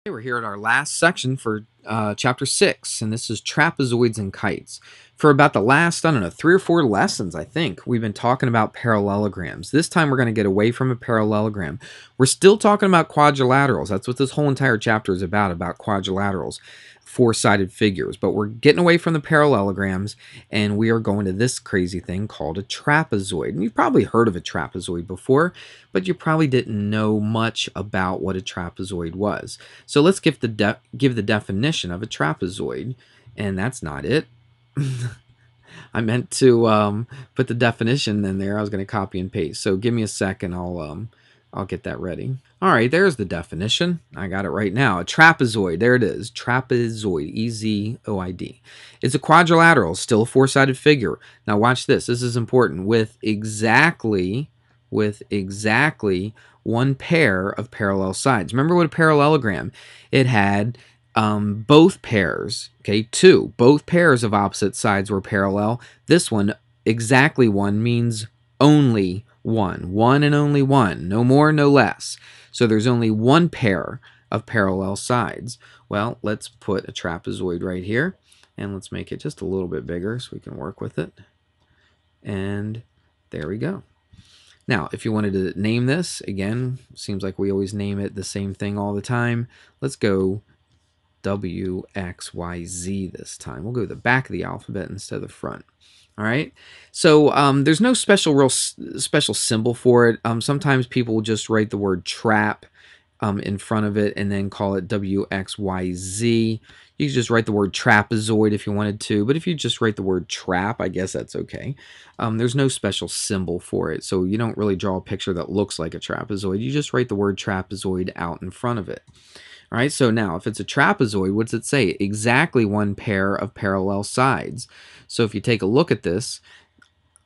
Okay, we're here at our last section for chapter 6, and this is trapezoids and kites. For about the last, I don't know, 3 or 4 lessons, I think, we've been talking about parallelograms. This time we're going to get away from a parallelogram. We're still talking about quadrilaterals. That's what this whole entire chapter is about quadrilaterals, four-sided figures. But we're getting away from the parallelograms, and we are going to this crazy thing called a trapezoid. And you've probably heard of a trapezoid before, but you probably didn't know much about what a trapezoid was. So let's give the definition of a trapezoid, and that's not it. I meant to put the definition in there. I was going to copy and paste. So give me a second. I'll get that ready. All right, there's the definition. I got it right now. A trapezoid. There it is. Trapezoid. E-Z-O-I-D. It's a quadrilateral, still a four-sided figure. Now watch this. This is important. With exactly one pair of parallel sides. Remember what a parallelogram? It had both pairs, okay, both pairs of opposite sides were parallel. This one, exactly one, means only one and only one, no more, no less. So there's only one pair of parallel sides. Well, let's put a trapezoid right here, and let's make it just a little bit bigger so we can work with it. And there we go. Now, if you wanted to name this, again, seems like we always name it the same thing all the time. Let's go W, X, Y, Z this time. We'll go to the back of the alphabet instead of the front. All right. So there's no special symbol for it. Sometimes people will just write the word trap in front of it and then call it W, X, Y, Z. You could just write the word trapezoid if you wanted to, but if you just write the word trap, I guess that's okay. There's no special symbol for it, so you don't really draw a picture that looks like a trapezoid. You just write the word trapezoid out in front of it. All right, so now if it's a trapezoid, what does it say? Exactly one pair of parallel sides. So if you take a look at this,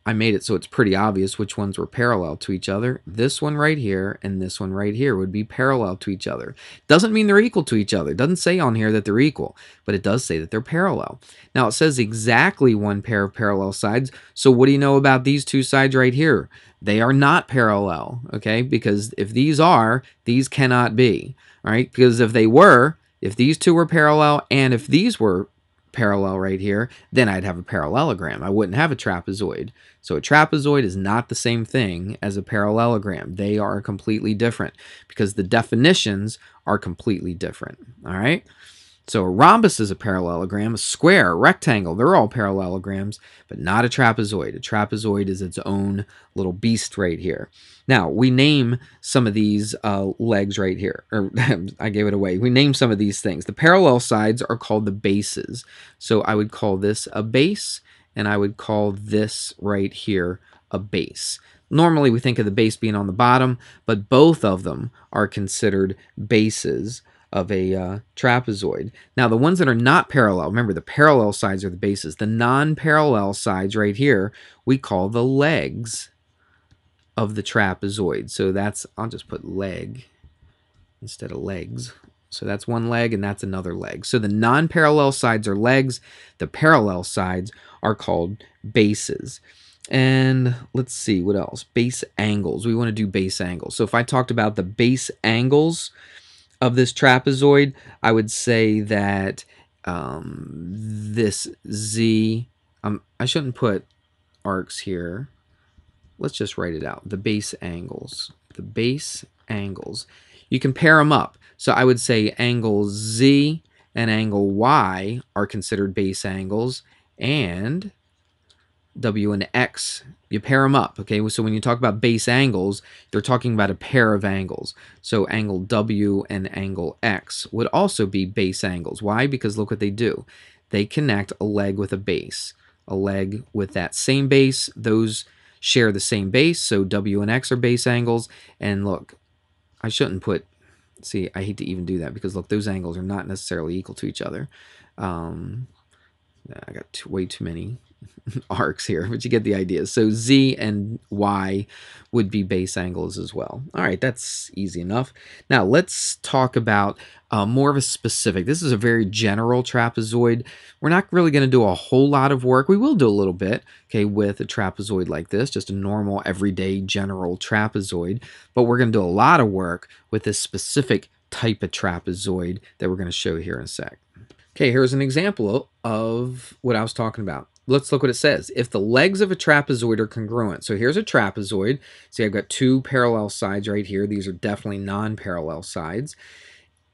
I made it so it's pretty obvious which ones were parallel to each other. This one right here and this one right here would be parallel to each other. Doesn't mean they're equal to each other. It doesn't say on here that they're equal, but it does say that they're parallel. Now it says exactly one pair of parallel sides. So what do you know about these two sides right here? They are not parallel, okay? Because if these are, these cannot be, all right? Because if they were, if these two were parallel and if these were parallel right here, then I'd have a parallelogram. I wouldn't have a trapezoid. So a trapezoid is not the same thing as a parallelogram. They are completely different because the definitions are completely different. All right. So a rhombus is a parallelogram, a square, a rectangle, they're all parallelograms, but not a trapezoid. A trapezoid is its own little beast right here. Now, we name some of these legs right here, or I gave it away. We name some of these things. The parallel sides are called the bases. So I would call this a base, and I would call this right here a base. Normally, we think of the base being on the bottom, but both of them are considered bases of a trapezoid. Now, the ones that are not parallel, remember the parallel sides are the bases. The non-parallel sides right here, we call the legs of the trapezoid. So that's, I'll just put leg instead of legs. So that's one leg and that's another leg. So the non-parallel sides are legs. The parallel sides are called bases. And let's see, what else? Base angles. We want to do base angles. So if I talked about the base angles of this trapezoid, I would say that this Z, I shouldn't put arcs here. Let's just write it out. The base angles. The base angles. You can pair them up. So I would say angle Z and angle Y are considered base angles, and W and X, you pair them up, okay? So when you talk about base angles, they're talking about a pair of angles. So angle W and angle X would also be base angles. Why? Because look what they do. They connect a leg with a base. A leg with that same base, those share the same base, so W and X are base angles. And look, I shouldn't put, see, I hate to even do that because look, those angles are not necessarily equal to each other. I got way too many arcs here, but you get the idea. So Z and Y would be base angles as well. All right, that's easy enough. Now let's talk about more of a specific. This is a very general trapezoid. We're not really going to do a whole lot of work. We will do a little bit, okay, with a trapezoid like this, just a normal, everyday, general trapezoid. But we're going to do a lot of work with this specific type of trapezoid that we're going to show here in a sec. Okay, here's an example of what I was talking about. Let's look what it says. If the legs of a trapezoid are congruent. So here's a trapezoid. See, I've got two parallel sides right here. These are definitely non-parallel sides.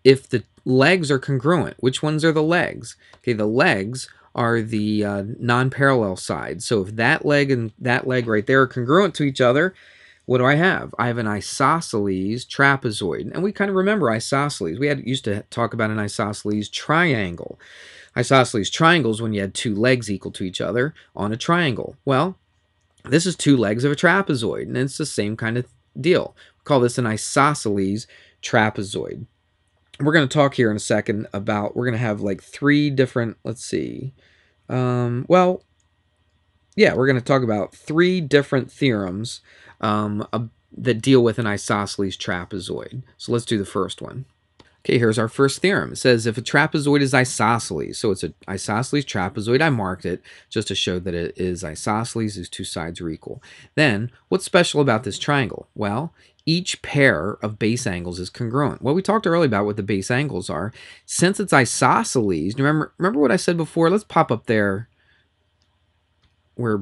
If the legs are congruent, which ones are the legs? Okay, the legs are the non-parallel sides. So if that leg and that leg right there are congruent to each other, what do I have? I have an isosceles trapezoid. And we kind of remember isosceles. We used to talk about an isosceles triangle. Isosceles triangles when you had two legs equal to each other on a triangle. Well, this is two legs of a trapezoid, and it's the same kind of deal. We call this an isosceles trapezoid. We're going to talk here in a second about, we're going to have like three different, let's see. We're going to talk about three different theorems that deal with an isosceles trapezoid. So let's do the first one. Okay, here's our first theorem. It says if a trapezoid is isosceles, so it's an isosceles trapezoid, I marked it just to show that it is isosceles, these two sides are equal. Then, what's special about this triangle? Well, each pair of base angles is congruent. What we talked earlier about what the base angles are, since it's isosceles, remember what I said before? Let's pop up there where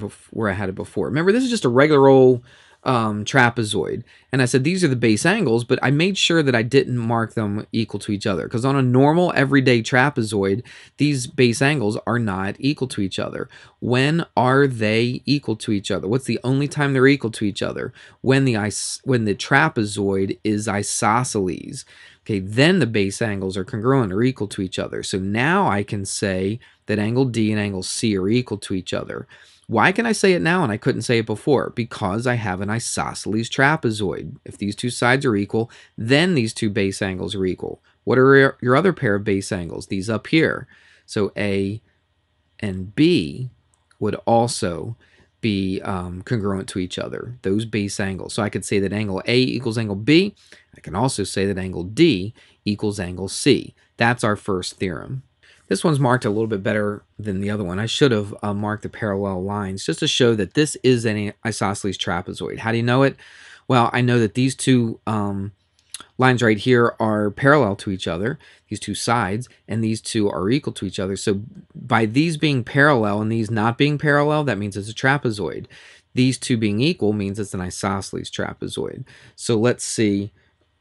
I had it before. Remember, this is just a regular old trapezoid, and I said these are the base angles, but I made sure that I didn't mark them equal to each other, because on a normal everyday trapezoid, these base angles are not equal to each other. When are they equal to each other? What's the only time they're equal to each other? When the trapezoid is isosceles. Okay, then the base angles are congruent or equal to each other. So now I can say that angle D and angle C are equal to each other. Why can I say it now and I couldn't say it before? Because I have an isosceles trapezoid. If these two sides are equal, then these two base angles are equal. What are your other pair of base angles? These up here. So A and B would also be congruent to each other, those base angles. So I could say that angle A equals angle B. I can also say that angle D equals angle C. That's our first theorem. This one's marked a little bit better than the other one. I should have marked the parallel lines just to show that this is an isosceles trapezoid. How do you know it? Well, I know that these two lines right here are parallel to each other, these two sides, and these two are equal to each other. So by these being parallel and these not being parallel, that means it's a trapezoid. These two being equal means it's an isosceles trapezoid. So let's see.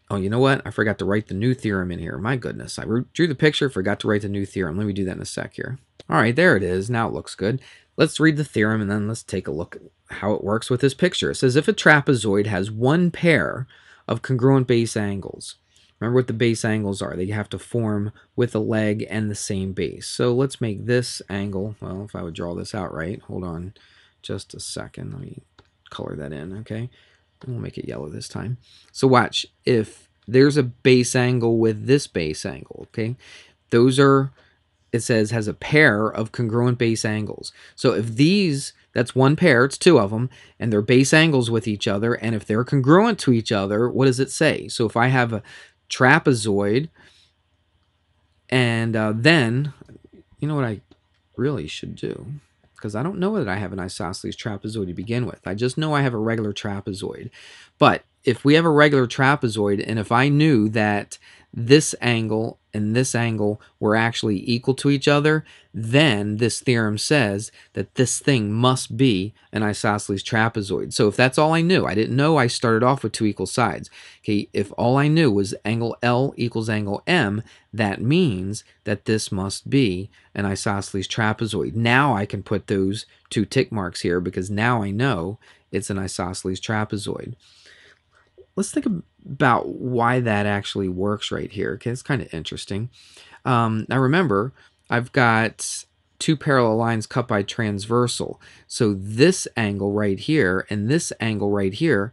Oh, you know what? I forgot to write the new theorem in here. My goodness. I drew the picture, forgot to write the new theorem. Let me do that in a sec here. All right, there it is. Now it looks good. Let's read the theorem and then let's take a look at how it works with this picture. It says if a trapezoid has one pair of congruent base angles, remember what the base angles are. They have to form with a leg and the same base. So let's make this angle, well, if I would draw this out right, hold on just a second. Let me color that in, okay? And we'll make it yellow this time. So watch, if there's a base angle with this base angle, okay? Those are, it says, has a pair of congruent base angles. So if these, that's one pair, it's two of them, and they're base angles with each other, and if they're congruent to each other, what does it say? So if I have a trapezoid, and then, you know what I really should do? Because I don't know that I have an isosceles trapezoid to begin with. I just know I have a regular trapezoid. But if we have a regular trapezoid, and if I knew that this angle and this angle were actually equal to each other, then this theorem says that this thing must be an isosceles trapezoid. So if that's all I knew, I didn't know I started off with two equal sides. Okay, if all I knew was angle L equals angle M, that means that this must be an isosceles trapezoid. Now I can put those two tick marks here because now I know it's an isosceles trapezoid. Let's think about why that actually works right here. Okay, it's kind of interesting. Now remember, I've got two parallel lines cut by transversal. So this angle right here and this angle right here,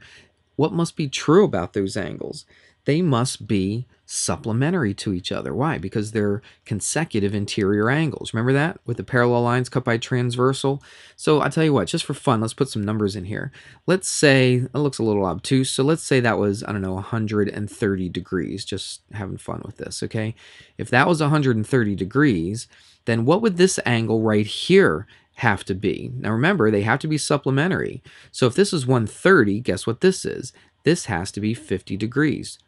what must be true about those angles? They must be supplementary to each other. Why? Because they're consecutive interior angles. Remember that with the parallel lines cut by transversal? So I'll tell you what, just for fun, let's put some numbers in here. Let's say, it looks a little obtuse, so let's say that was, I don't know, 130 degrees, just having fun with this, okay? If that was 130 degrees, then what would this angle right here have to be? Now remember, they have to be supplementary. So if this is 130, guess what this is? This has to be 50 degrees.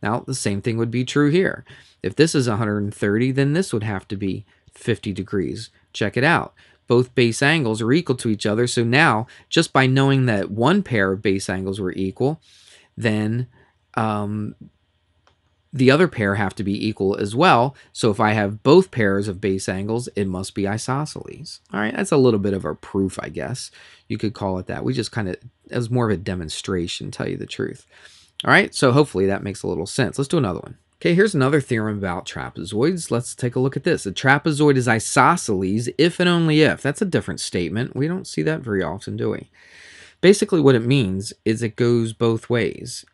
Now, the same thing would be true here. If this is 130, then this would have to be 50 degrees. Check it out. Both base angles are equal to each other. So now, just by knowing that one pair of base angles were equal, then the other pair have to be equal as well. So if I have both pairs of base angles, it must be isosceles. All right, that's a little bit of a proof, I guess. You could call it that. We just kind of, as more of a demonstration, tell you the truth. All right, so hopefully that makes a little sense. Let's do another one. Okay, here's another theorem about trapezoids. Let's take a look at this. A trapezoid is isosceles if and only if. That's a different statement. We don't see that very often, do we? Basically what it means is it goes both ways.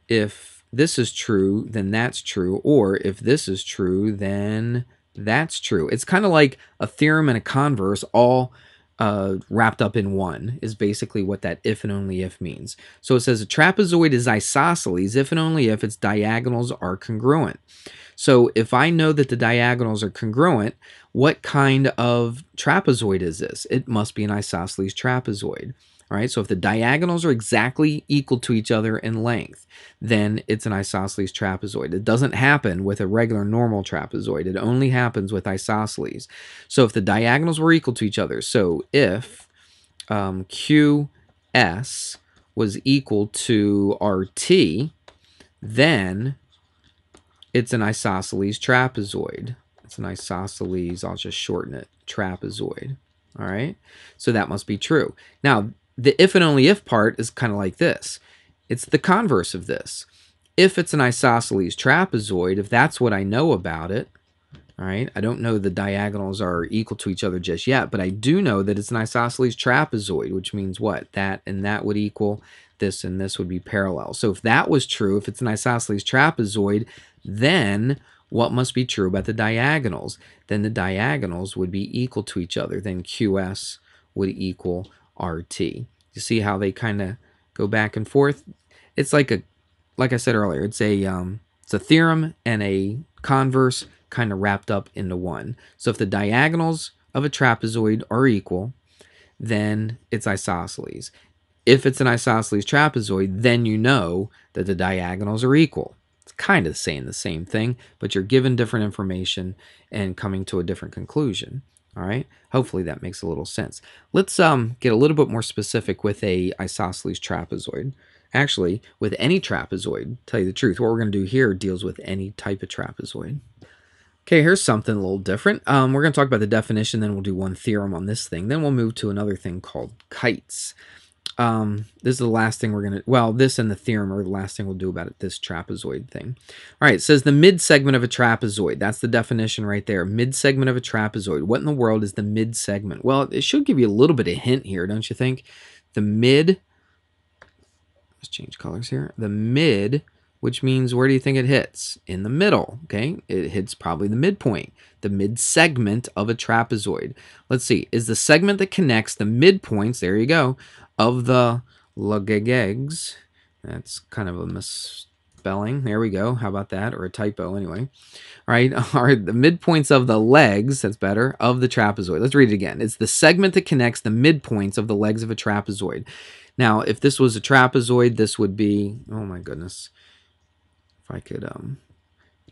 If this is true, then that's true. Or if this is true, then that's true. It's kind of like a theorem and a converse all wrapped up in one is basically what that if and only if means. So it says a trapezoid is isosceles if and only if its diagonals are congruent. So if I know that the diagonals are congruent, what kind of trapezoid is this? It must be an isosceles trapezoid. All right, so if the diagonals are exactly equal to each other in length, then it's an isosceles trapezoid. It doesn't happen with a regular normal trapezoid. It only happens with isosceles. So if the diagonals were equal to each other, so if QS was equal to RT, then it's an isosceles trapezoid. It's an isosceles, I'll just shorten it, trapezoid. All right, so that must be true. Now, the if and only if part is kind of like this. It's the converse of this. If it's an isosceles trapezoid, if that's what I know about it, all right, I don't know the diagonals are equal to each other just yet, but I do know that it's an isosceles trapezoid, which means what? That and that would equal this and this would be parallel. So if that was true, if it's an isosceles trapezoid, then what must be true about the diagonals? Then the diagonals would be equal to each other. Then QS would equal RT. You see how they kind of go back and forth? It's like I said earlier, it's a theorem and a converse kind of wrapped up into one. So if the diagonals of a trapezoid are equal, then it's isosceles. If it's an isosceles trapezoid, then you know that the diagonals are equal. It's kind of saying the same thing, but you're given different information and coming to a different conclusion. All right, hopefully that makes a little sense. Let's get a little bit more specific with a isosceles trapezoid. Actually, with any trapezoid, tell you the truth, what we're going to do here deals with any type of trapezoid. Okay, here's something a little different. We're going to talk about the definition, then we'll do one theorem on this thing. Then we'll move to another thing called kites. This is the last thing we're going to, well, this and the theorem are the last thing we'll do about it, this trapezoid thing. All right, it says the midsegment of a trapezoid. That's the definition right there. Midsegment of a trapezoid. What in the world is the midsegment? Well, it should give you a little bit of hint here, don't you think? The mid, let's change colors here. The mid, which means where do you think it hits? In the middle, okay? It hits probably the midpoint, the mid-segment of a trapezoid. Let's see, is the segment that connects the midpoints, there you go, of the legs, that's kind of a misspelling, there we go, how about that, or a typo anyway, all right, are the midpoints of the legs, that's better, of the trapezoid. Let's read it again. It's the segment that connects the midpoints of the legs of a trapezoid. Now, if this was a trapezoid, this would be, oh my goodness, if I could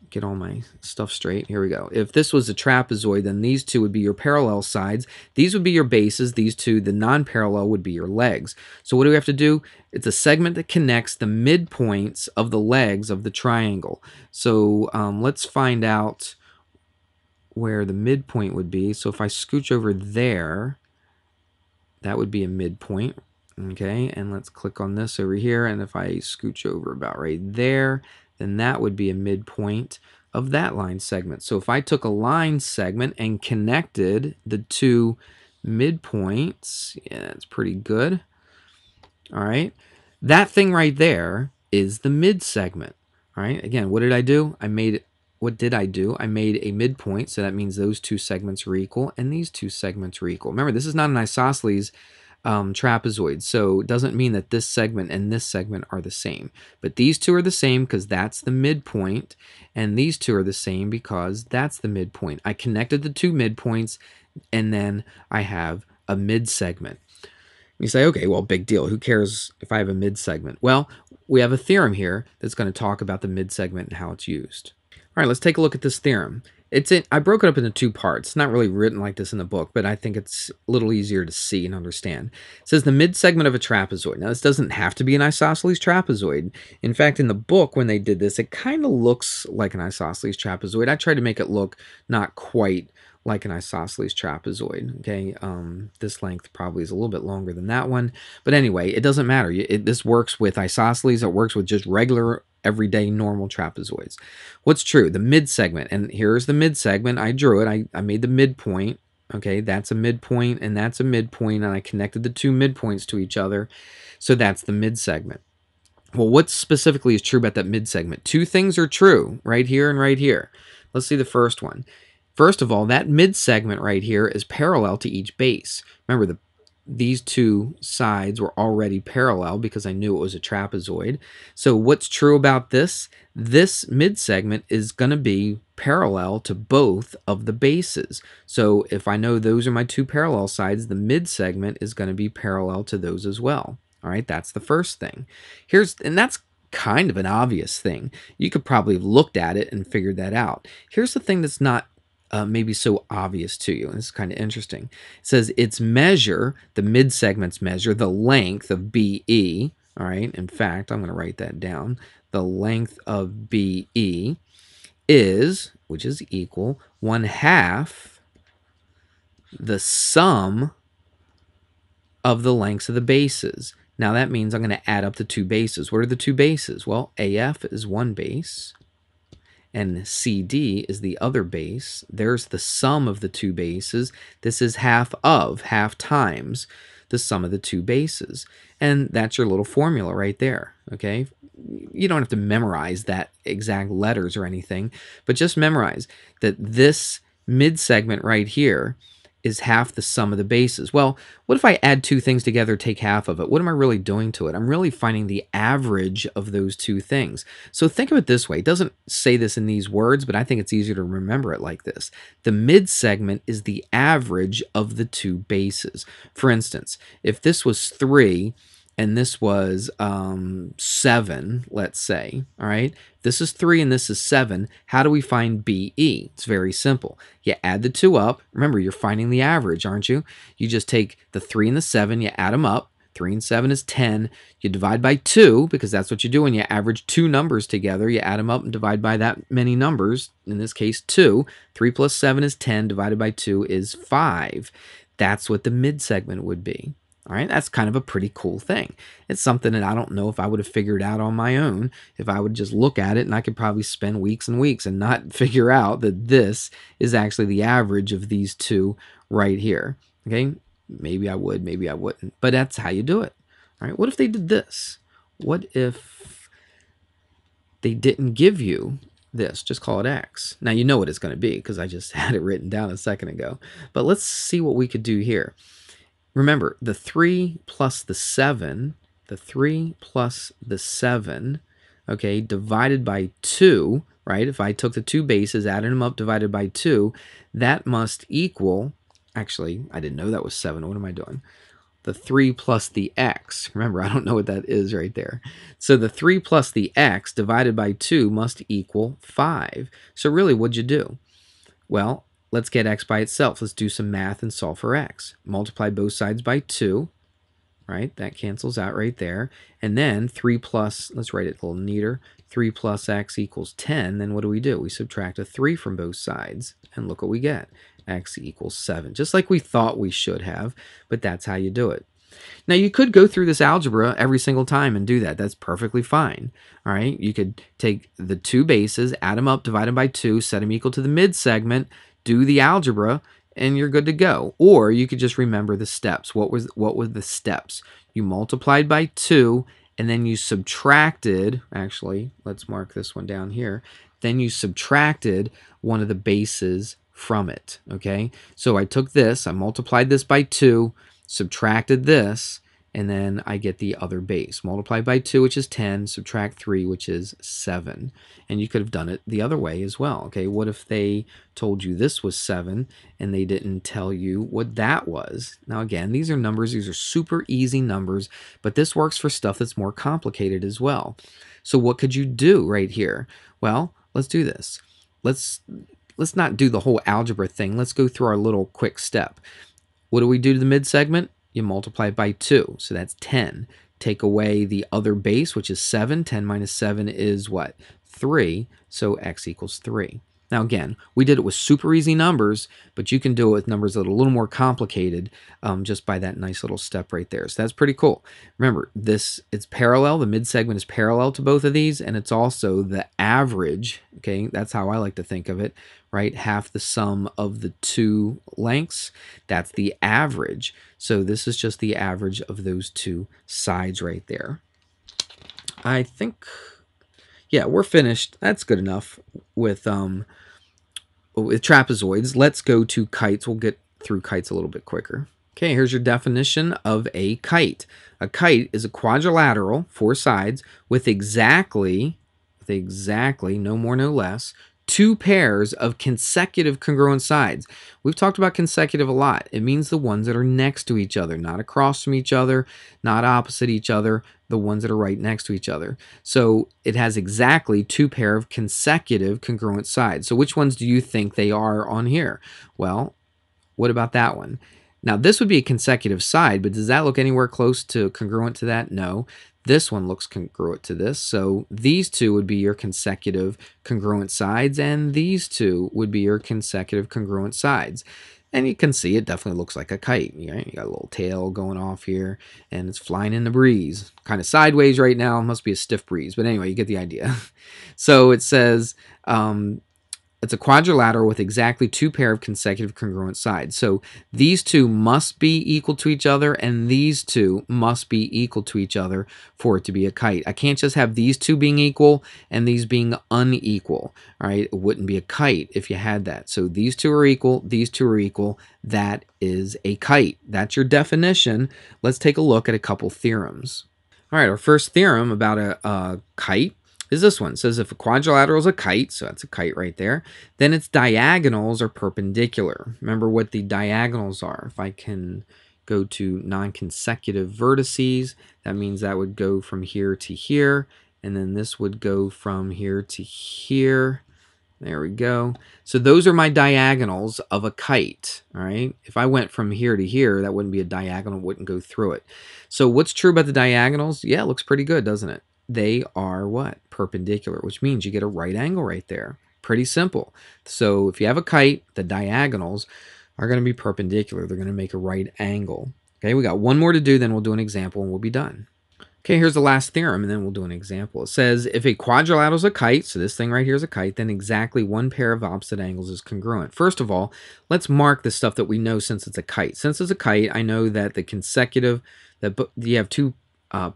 get all my stuff straight. Here we go. If this was a trapezoid, then these two would be your parallel sides. These would be your bases. These two, the non-parallel, would be your legs. So what do we have to do? It's a segment that connects the midpoints of the legs of the triangle. So let's find out where the midpoint would be. So if I scooch over there, that would be a midpoint. Okay, and let's click on this over here. And if I scooch over about right there, then that would be a midpoint of that line segment. So if I took a line segment and connected the two midpoints, yeah, it's pretty good. All right, that thing right there is the mid segment. All right, again, what did I do? What did I do? I made a midpoint, so that means those two segments are equal, and these two segments are equal. Remember, this is not an isosceles trapezoid, so it doesn't mean that this segment and this segment are the same. But these two are the same because that's the midpoint, and these two are the same because that's the midpoint. I connected the two midpoints, and then I have a mid segment. You say, okay, well, big deal. Who cares if I have a midsegment? Well, we have a theorem here that's going to talk about the midsegment and how it's used. All right, let's take a look at this theorem. I broke it up into two parts. It's not really written like this in the book, but I think it's a little easier to see and understand. It says the midsegment of a trapezoid. Now, this doesn't have to be an isosceles trapezoid. In fact, in the book, when they did this, it kind of looks like an isosceles trapezoid. I tried to make it look not quite like an isosceles trapezoid. Okay, this length probably is a little bit longer than that one, but anyway, it doesn't matter. This works with isosceles. It works with just regular, everyday, normal trapezoids. What's true? The midsegment, and here's the midsegment. I drew it. I made the midpoint. Okay, that's a midpoint, and that's a midpoint, and I connected the two midpoints to each other, so that's the midsegment. Well, what specifically is true about that midsegment? Two things are true, right here and right here. Let's see the first one. First of all, that midsegment right here is parallel to each base. Remember, these two sides were already parallel because I knew it was a trapezoid. So what's true about this? This midsegment is going to be parallel to both of the bases. So if I know those are my two parallel sides, the midsegment is going to be parallel to those as well. All right, that's the first thing. And that's kind of an obvious thing. You could probably have looked at it and figured that out. Here's the thing that's not maybe so obvious to you. And this is kind of interesting. It says its measure, the midsegment's measure, the length of BE. All right. In fact, I'm going to write that down. The length of BE is, which is equal, 1/2 the sum of the lengths of the bases. Now that means I'm going to add up the two bases. What are the two bases? Well, AF is one base, and CD is the other base. There's the sum of the two bases. This is half times the sum of the two bases. And that's your little formula right there, okay? You don't have to memorize that exact letters or anything, but just memorize that this midsegment right here is half the sum of the bases. Well, what if I add two things together, take half of it? What am I really doing to it? I'm really finding the average of those two things. So think of it this way. It doesn't say this in these words, but I think it's easier to remember it like this. The midsegment is the average of the two bases. For instance, if this was 3 and this was 7, let's say, all right? This is 3 and this is 7. How do we find BE? It's very simple. You add the two up. Remember, you're finding the average, aren't you? You just take the 3 and the 7, you add them up. 3 and 7 is 10. You divide by 2, because that's what you do when you average two numbers together. You add them up and divide by that many numbers, in this case 2. 3 plus 7 is 10, divided by 2 is 5. That's what the midsegment would be. All right, that's kind of a pretty cool thing. It's something that I don't know if I would have figured out on my own, if I would just look at it, and I could probably spend weeks and weeks and not figure out that this is actually the average of these two right here. Okay, maybe I would, maybe I wouldn't, but that's how you do it. All right, what if they did this? What if they didn't give you this? Just call it X. Now you know what it's going to be because I just had it written down a second ago. But let's see what we could do here. Remember, the 3 plus the 7, okay, divided by 2, right? If I took the two bases, added them up, divided by 2, that must equal, actually, I didn't know that was 7. What am I doing? The 3 plus the x. Remember, I don't know what that is right there. So the 3 plus the x divided by 2 must equal 5. So really, what'd you do? Well, let's get x by itself. Let's do some math and solve for x. Multiply both sides by 2, right? That cancels out right there. And then 3 plus, let's write it a little neater, 3 plus x equals 10. Then what do? We subtract a 3 from both sides, and look what we get. X equals 7, just like we thought we should have, but that's how you do it. Now, you could go through this algebra every single time and do that. That's perfectly fine. All right, you could take the two bases, add them up, divide them by 2, set them equal to the midsegment, do the algebra, and you're good to go. Or you could just remember the steps. What were the steps? You multiplied by 2, and then you subtracted, actually, let's mark this one down here, then you subtracted one of the bases from it, okay? So I took this, I multiplied this by 2, subtracted this, and then I get the other base. Multiply by 2, which is 10, subtract 3, which is 7. And you could have done it the other way as well. Okay, what if they told you this was 7 and they didn't tell you what that was? Now again, these are numbers, these are super easy numbers, but this works for stuff that's more complicated as well. So what could you do right here? Well, let's do this. Let's not do the whole algebra thing. Let's go through our little quick step. What do we do to the midsegment? You multiply by 2, so that's 10. Take away the other base, which is 7. 10 minus 7 is what? 3, so x equals 3. Now again, we did it with super easy numbers, but you can do it with numbers that are a little more complicated just by that nice little step right there. So that's pretty cool. Remember, it's parallel. The midsegment is parallel to both of these, and it's also the average. Okay, that's how I like to think of it, right? Half the sum of the two lengths. That's the average. So this is just the average of those two sides right there. I think, yeah, we're finished. That's good enough with trapezoids. Let's go to kites. We'll get through kites a little bit quicker. Okay, here's your definition of a kite. A kite is a quadrilateral, 4 sides, with exactly, no more, no less, 2 pairs of consecutive congruent sides. We've talked about consecutive a lot. It means the ones that are next to each other, not across from each other, not opposite each other, the ones that are right next to each other. So it has exactly 2 pair of consecutive congruent sides. So which ones do you think they are on here? Well, what about that one? Now, this would be a consecutive side, but does that look anywhere close to congruent to that? No. This one looks congruent to this. So these two would be your consecutive congruent sides, and these two would be your consecutive congruent sides. And you can see it definitely looks like a kite. You got a little tail going off here, and it's flying in the breeze. Kind of sideways right now. It must be a stiff breeze. But anyway, you get the idea. So it says it's a quadrilateral with exactly 2 pair of consecutive congruent sides. So these two must be equal to each other, and these two must be equal to each other for it to be a kite. I can't just have these two being equal and these being unequal. All right, it wouldn't be a kite if you had that. So these two are equal, these two are equal. That is a kite. That's your definition. Let's take a look at a couple theorems. All right, our first theorem about a kite is this one. It says if a quadrilateral is a kite, so that's a kite right there, then its diagonals are perpendicular. Remember what the diagonals are. If I can go to non-consecutive vertices, that means that would go from here to here, and then this would go from here to here. There we go. So those are my diagonals of a kite, all right? If I went from here to here, that wouldn't be a diagonal, wouldn't go through it. So what's true about the diagonals? Yeah, it looks pretty good, doesn't it? They are what? Perpendicular, which means you get a right angle right there. Pretty simple. So if you have a kite, the diagonals are going to be perpendicular. They're going to make a right angle. Okay, we got one more to do, then we'll do an example and we'll be done. Okay, here's the last theorem, and then we'll do an example. It says, if a quadrilateral is a kite, so this thing right here is a kite, then exactly 1 pair of opposite angles is congruent. First of all, let's mark the stuff that we know since it's a kite. Since it's a kite, I know that the consecutive, that you have 2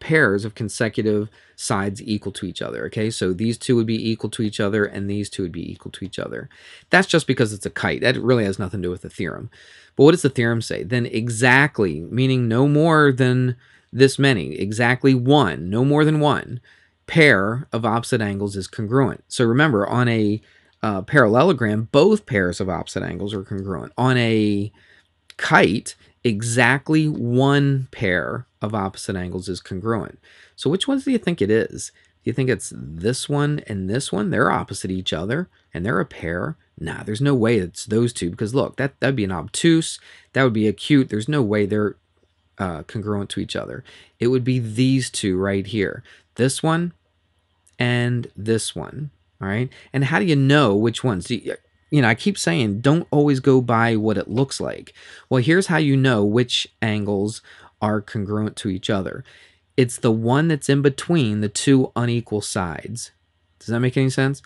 pairs of consecutive sides equal to each other. Okay, so these two would be equal to each other, and these two would be equal to each other. That's just because it's a kite. That really has nothing to do with the theorem. But what does the theorem say? Then exactly, meaning no more than this many, exactly 1, no more than 1 pair of opposite angles is congruent. So remember, on a parallelogram, both pairs of opposite angles are congruent. On a kite, exactly 1 pair of opposite angles is congruent. So which ones do you think it is? Do you think it's this one and this one? They're opposite each other, and they're a pair. Nah, there's no way it's those two, because look, that'd be an obtuse, that would be acute. There's no way they're congruent to each other. It would be these two right here. This one and this one. All right. And how do you know which ones? You know, I keep saying don't always go by what it looks like. Well, here's how you know which angles are congruent to each other. It's the one that's in between the 2 unequal sides. Does that make any sense?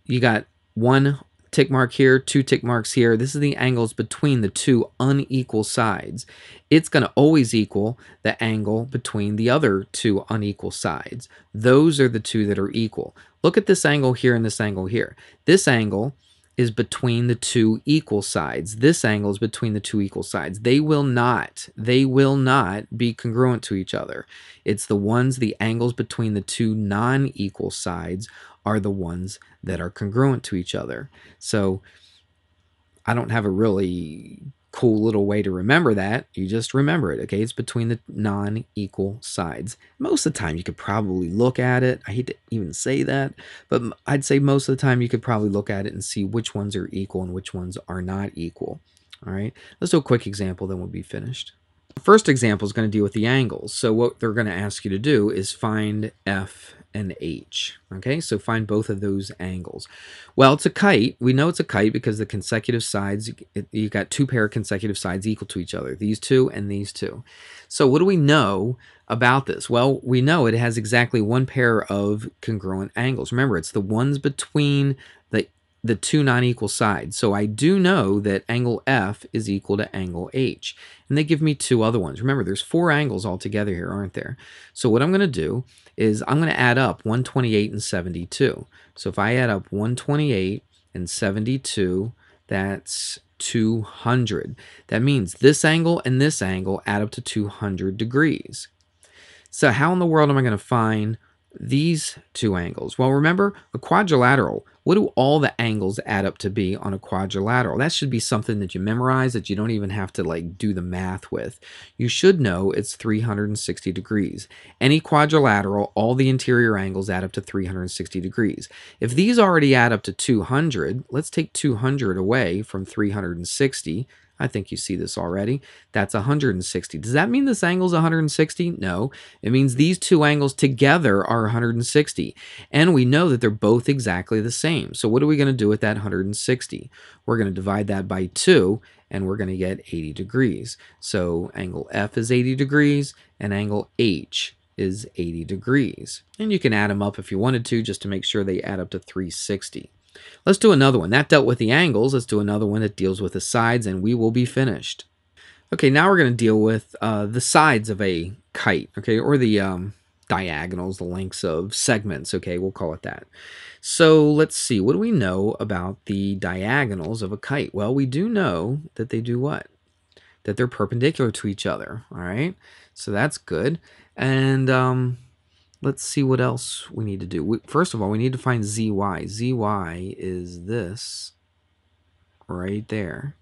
You got 1 tick mark here, 2 tick marks here. This is the angles between the 2 unequal sides. It's going to always equal the angle between the other 2 unequal sides. Those are the 2 that are equal. Look at this angle here and this angle here. This angle is between the two equal sides. This angle is between the two equal sides. They will not be congruent to each other. It's the angles between the two non-equal sides are the ones that are congruent to each other. So I don't have a really cool little way to remember that. You just remember it, okay? It's between the non-equal sides. Most of the time you could probably look at it. I hate to even say that, but I'd say most of the time you could probably look at it and see which ones are equal and which ones are not equal. All right, let's do a quick example, then we'll be finished. The first example is going to deal with the angles. So what they're going to ask you to do is find F and H. Okay, so find both of those angles. Well, it's a kite. We know it's a kite because the consecutive sides, you got two pair of consecutive sides equal to each other, these two and these two. So what do we know about this? Well, we know it has exactly one pair of congruent angles. Remember, it's the ones between the two non-equal sides. So I do know that angle F is equal to angle H. And they give me two other ones. Remember, there's four angles altogether here, aren't there? So what I'm going to do is I'm going to add up 128 and 72. So if I add up 128 and 72, that's 200. That means this angle and this angle add up to 200 degrees. So how in the world am I going to find these two angles? Well, remember, a quadrilateral, what do all the angles add up to be on a quadrilateral? That should be something that you memorize, that you don't even have to like do the math with. You should know it's 360 degrees. Any quadrilateral, all the interior angles add up to 360 degrees. If these already add up to 200, let's take 200 away from 360. I think you see this already. That's 160. Does that mean this angle is 160? No. It means these two angles together are 160. And we know that they're both exactly the same. So what are we going to do with that 160? We're going to divide that by 2, and we're going to get 80 degrees. So angle F is 80 degrees, and angle H is 80 degrees. And you can add them up if you wanted to, just to make sure they add up to 360. Let's do another one. That dealt with the angles. Let's do another one that deals with the sides, and we will be finished. Okay, now we're going to deal with the sides of a kite, okay, or the diagonals, the lengths of segments, okay, we'll call it that. So let's see, what do we know about the diagonals of a kite? Well, we do know that they do what? That they're perpendicular to each other, all right? So that's good. And let's see what else we need to do. First of all, we need to find ZY. ZY is this right there.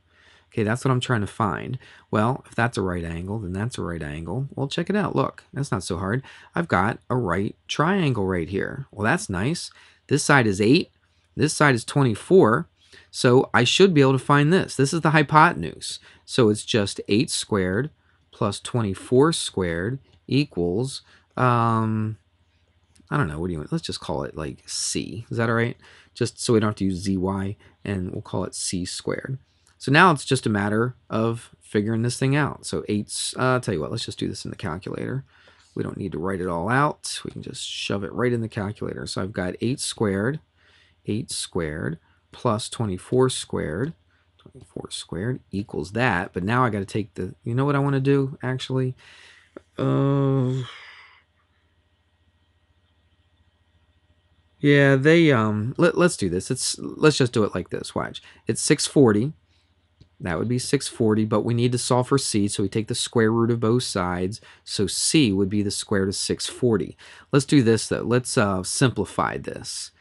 Okay, that's what I'm trying to find. Well, if that's a right angle, then that's a right angle. Well, check it out. Look, that's not so hard. I've got a right triangle right here. Well, that's nice. This side is 8. This side is 24. So I should be able to find this. This is the hypotenuse. So it's just 8 squared plus 24 squared equals... I don't know, what do you want? Let's just call it like C. Is that all right? Just so we don't have to use ZY, and we'll call it C squared. So now it's just a matter of figuring this thing out. So 8, I'll tell you what, let's just do this in the calculator. We don't need to write it all out. We can just shove it right in the calculator. So I've got 8 squared plus 24 squared. 24 squared equals that. But now I got to take the, you know what I want to do, actually? Yeah, let's do this. Let's just do it like this. Watch. It's 640. That would be 640, but we need to solve for C, so we take the square root of both sides. So C would be the square root of 640. Let's do this though. Let's simplify this.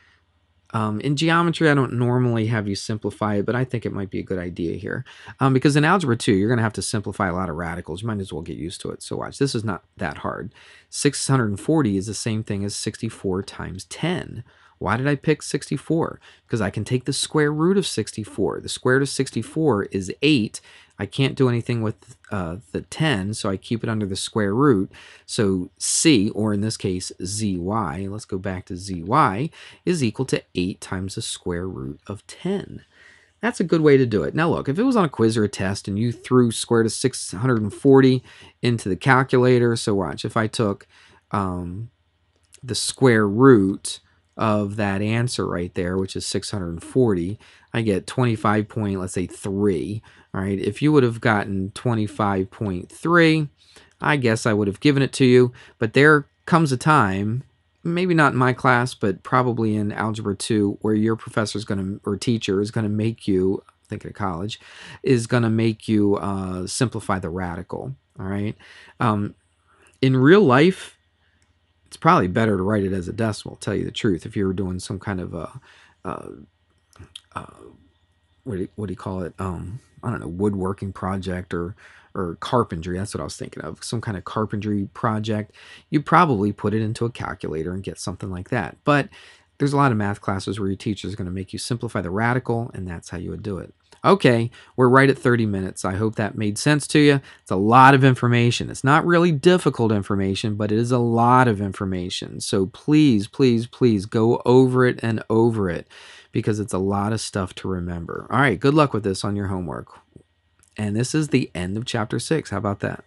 In geometry, I don't normally have you simplify it, but I think it might be a good idea here. Because in Algebra 2, you're going to have to simplify a lot of radicals. You might as well get used to it. So watch, this is not that hard. 640 is the same thing as 64 times 10. Why did I pick 64? Because I can take the square root of 64. The square root of 64 is 8. I can't do anything with the 10, so I keep it under the square root. So C, or in this case ZY, let's go back to ZY, is equal to 8 times the square root of 10. That's a good way to do it. Now look, if it was on a quiz or a test and you threw square root of 640 into the calculator, so watch, if I took the square root of that answer right there, which is 640, I get 25.3. All right, if you would have gotten 25.3, I guess I would have given it to you. But there comes a time maybe not in my class, but probably in Algebra 2, where your professor is going to, or teacher is going to make you, thinking of college, is going to make you simplify the radical. All right. In real life, it's probably better to write it as a decimal, tell you the truth, if you were doing some kind of what do you call it? I don't know, woodworking project or carpentry. That's what I was thinking of. Some kind of carpentry project. You probably put it into a calculator and get something like that. But there's a lot of math classes where your teacher is going to make you simplify the radical, and that's how you would do it. Okay, we're right at 30 minutes. I hope that made sense to you. It's a lot of information. It's not really difficult information, but it is a lot of information. So please, please, please go over it and over it, because it's a lot of stuff to remember. All right, good luck with this on your homework. And this is the end of chapter 6. How about that?